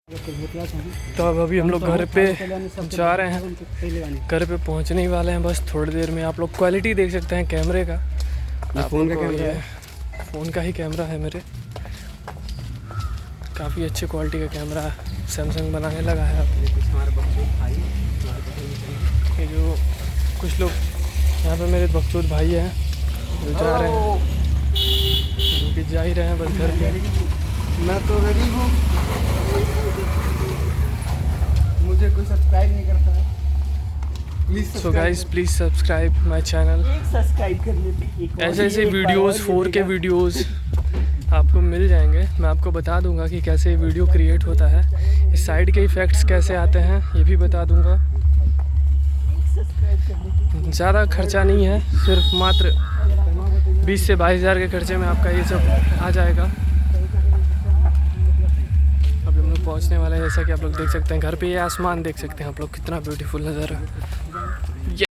तो अब अभी हम लोग घर पे जा रहे हैं, घर पे पहुंचने ही वाले हैं बस थोड़ी देर में। आप लोग क्वालिटी देख सकते हैं कैमरे का। फ़ोन का कैमरा है, फ़ोन का ही कैमरा है मेरे, काफ़ी अच्छी क्वालिटी का कैमरा सैमसंग बनाने लगा है अब। ये जो कुछ लोग यहाँ पे मेरे बकचोद भाई हैं जो जा रहे हैं, जो कि जा ही रहे हैं बस घर पे। मैं तो गरीब हूँ, मुझे कोई सब्सक्राइब नहीं करता है। So guys please subscribe my channel. Subscribe करने पे ऐसे ऐसे वीडियोस 4K वीडियोस आपको मिल जाएंगे। मैं आपको बता दूंगा कि कैसे वीडियो क्रिएट होता है, इस साइड के इफ़ेक्ट्स कैसे आते हैं ये भी बता दूंगा। ज़्यादा खर्चा नहीं है, सिर्फ मात्र 20 से 22 हज़ार के खर्चे में आपका ये सब आ जाएगा। अभी हम लोग पहुँचने वाले हैं, जैसा कि आप लोग देख सकते हैं घर पे ये आसमान देख सकते हैं आप लोग, कितना ब्यूटीफुल नज़र है।